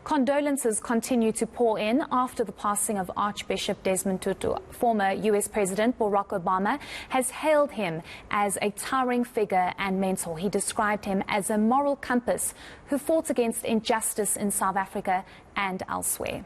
Condolences continue to pour in after the passing of Archbishop Desmond Tutu. Former U.S. President Barack Obama has hailed him as a towering figure and mentor. He described him as a moral compass who fought against injustice in South Africa and elsewhere.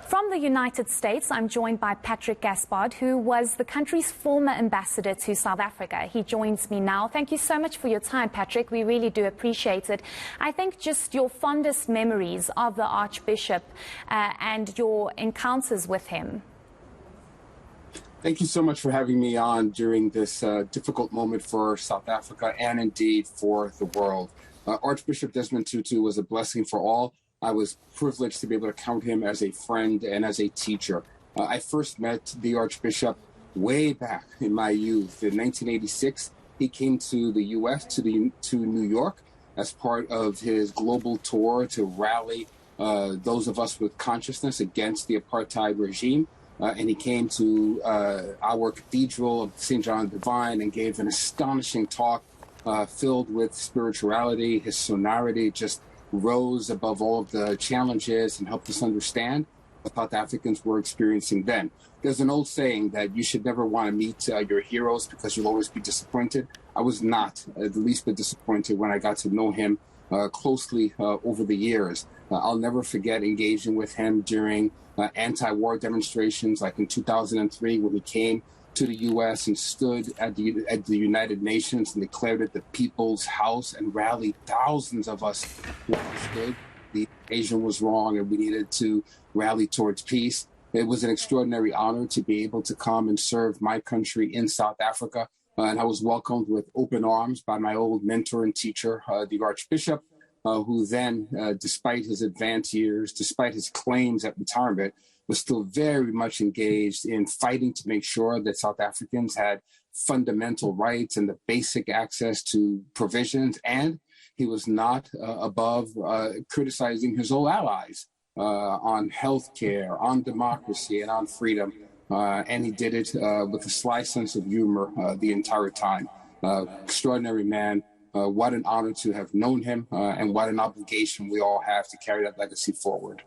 From the United States, I'm joined by Patrick Gaspard, who was the country's former ambassador to South Africa. He joins me now. Thank you so much for your time, Patrick. We really do appreciate it. I think just your fondest memories of the Archbishop and your encounters with him. Thank you so much for having me on during this difficult moment for South Africa and indeed for the world. Archbishop Desmond Tutu was a blessing for all. I was privileged to be able to count him as a friend and as a teacher. I first met the Archbishop way back in my youth. In 1986, he came to the U.S., to New York, as part of his global tour to rally those of us with consciousness against the apartheid regime. And he came to our cathedral of St. John the Divine and gave an astonishing talk filled with spirituality. His sonority just rose above all of the challenges and helped us understand what South Africans were experiencing then. There's an old saying that you should never want to meet your heroes because you'll always be disappointed. I was not the least bit disappointed when I got to know him closely over the years. I'll never forget engaging with him during anti-war demonstrations, like in 2003 when he came to the U.S. and stood at the United Nations and declared it the People's House and rallied thousands of us who understood the invasion was wrong and we needed to rally towards peace. It was an extraordinary honor to be able to come and serve my country in South Africa. And I was welcomed with open arms by my old mentor and teacher, the Archbishop, who then, despite his advanced years, despite his claims at retirement, was still very much engaged in fighting to make sure that South Africans had fundamental rights and the basic access to provisions. And he was not above criticizing his old allies on healthcare, on democracy, and on freedom. And he did it with a sly sense of humor the entire time. Extraordinary man. What an honor to have known him, and what an obligation we all have to carry that legacy forward.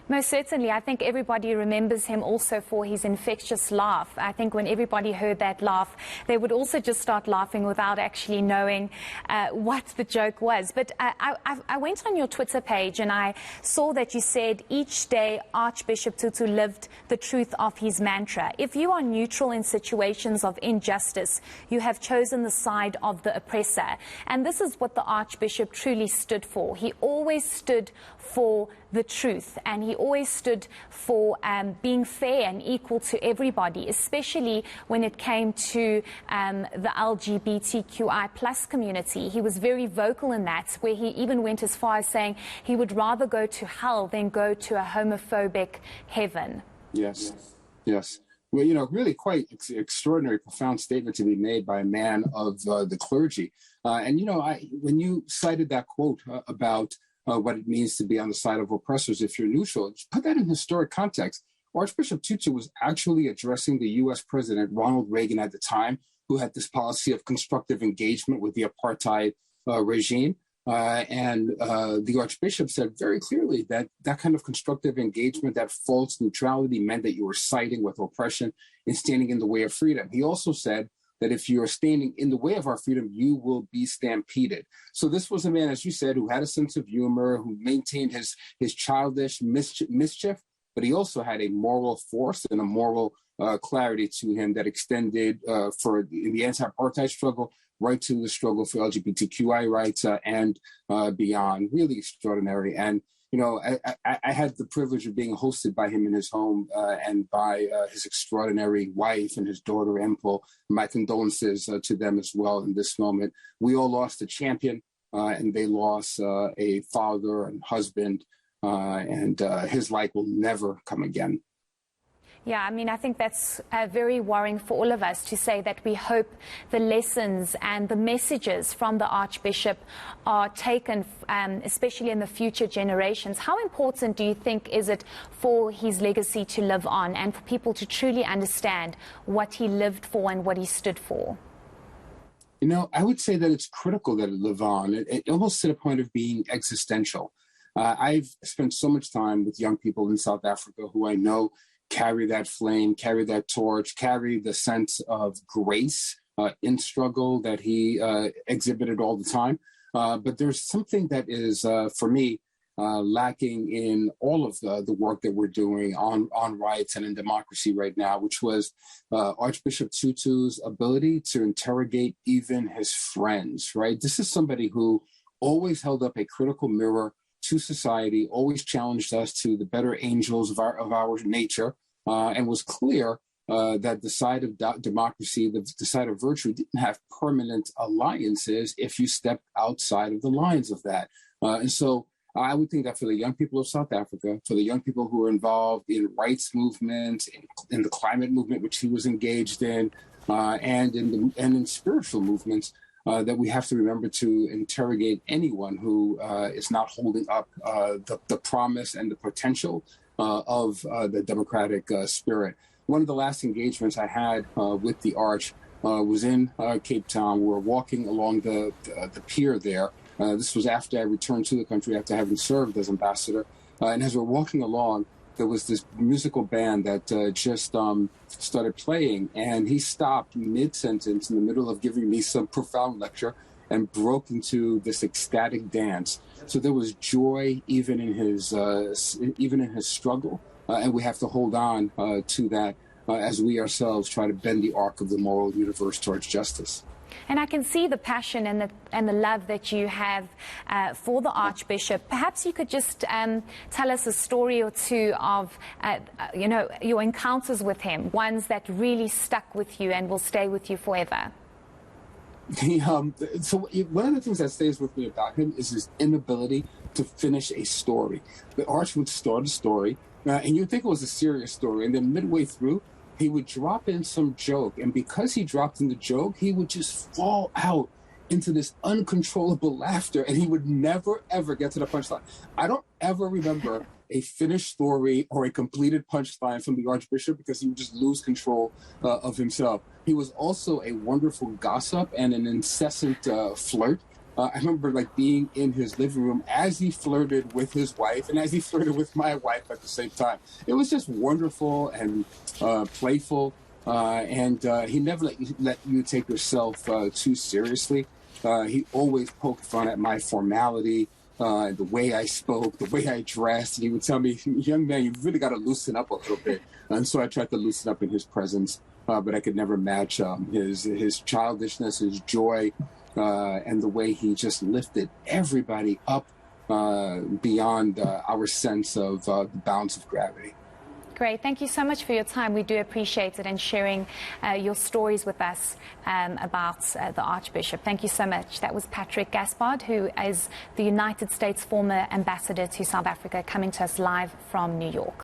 Most certainly. I think everybody remembers him also for his infectious laugh. I think when everybody heard that laugh, they would also just start laughing without actually knowing what the joke was. But I went on your Twitter page and I saw that you said each day Archbishop Tutu lived the truth of his mantra. If you are neutral in situations of injustice, you have chosen the side of the oppressor. And this is what the Archbishop truly stood for. He always stood for the truth, and he always stood for being fair and equal to everybody, especially when it came to the LGBTQI plus community. He was very vocal in that, where he even went as far as saying he would rather go to hell than go to a homophobic heaven. Yes, yes. Well, you know, really quite extraordinary, profound statement to be made by a man of the clergy. And, you know, when you cited that quote about what it means to be on the side of oppressors if you're neutral, just put that in historic context. Archbishop Tutu was actually addressing the U.S. President Ronald Reagan at the time, who had this policy of constructive engagement with the apartheid regime. And the Archbishop said very clearly that that kind of constructive engagement, that false neutrality, meant that you were siding with oppression and standing in the way of freedom. He also said that if you're standing in the way of our freedom, you will be stampeded. So this was a man, as you said, who had a sense of humor, who maintained his childish mischief, but he also had a moral force and a moral clarity to him that extended in the anti-apartheid struggle right to the struggle for LGBTQI rights and beyond. Really extraordinary. And you know, I had the privilege of being hosted by him in his home and by his extraordinary wife and his daughter, Empel. My condolences to them as well in this moment. We all lost a champion, and they lost a father and husband, and his light will never come again. Yeah, I mean, I think that's very worrying for all of us to say that we hope the lessons and the messages from the Archbishop are taken, especially in the future generations. How important do you think is it for his legacy to live on and for people to truly understand what he lived for and what he stood for? You know, I would say that it's critical that it live on. It almost to the point of being existential. I've spent so much time with young people in South Africa who I know carry that flame, carry that torch, carry the sense of grace in struggle that he exhibited all the time. But there's something that is, for me, lacking in all of the work that we're doing on rights and in democracy right now, which was Archbishop Tutu's ability to interrogate even his friends, right? This is somebody who always held up a critical mirror to society, always challenged us to the better angels of our nature, and was clear that the side of democracy, the side of virtue, didn't have permanent alliances if you stepped outside of the lines of that. And so I would think that for the young people of South Africa, for the young people who are involved in rights movements, in the climate movement, which he was engaged in, and in spiritual movements, that we have to remember to interrogate anyone who is not holding up the promise and the potential of the democratic spirit. One of the last engagements I had with the Arch was in Cape Town. We were walking along the pier there. This was after I returned to the country after having served as ambassador. And as we're walking along, there was this musical band that just started playing, and he stopped mid-sentence in the middle of giving me some profound lecture and broke into this ecstatic dance. So there was joy even in his struggle, and we have to hold on to that as we ourselves try to bend the arc of the moral universe towards justice. And I can see the passion and the love that you have for the Archbishop. Perhaps you could just tell us a story or two of, your encounters with him, ones that really stuck with you and will stay with you forever. So one of the things that stays with me about him is his inability to finish a story. The Arch would start a story, and you'd think it was a serious story, and then midway through, he would drop in some joke, and because he dropped in the joke, he would just fall out into this uncontrollable laughter, and he would never, ever get to the punchline. I don't ever remember a finished story or a completed punchline from the Archbishop because he would just lose control of himself. He was also a wonderful gossip and an incessant flirt. I remember being in his living room as he flirted with his wife and as he flirted with my wife at the same time. It was just wonderful and playful, and he never let you take yourself too seriously. He always poked fun at my formality, the way I spoke, the way I dressed, and he would tell me, "Young man, you've really got to loosen up a little bit." And so I tried to loosen up in his presence, but I could never match his childishness, his joy, and the way he just lifted everybody up beyond our sense of the bounds of gravity. Great. Thank you so much for your time. We do appreciate it and sharing your stories with us about the Archbishop. Thank you so much. That was Patrick Gaspard, who is the United States former ambassador to South Africa, coming to us live from New York.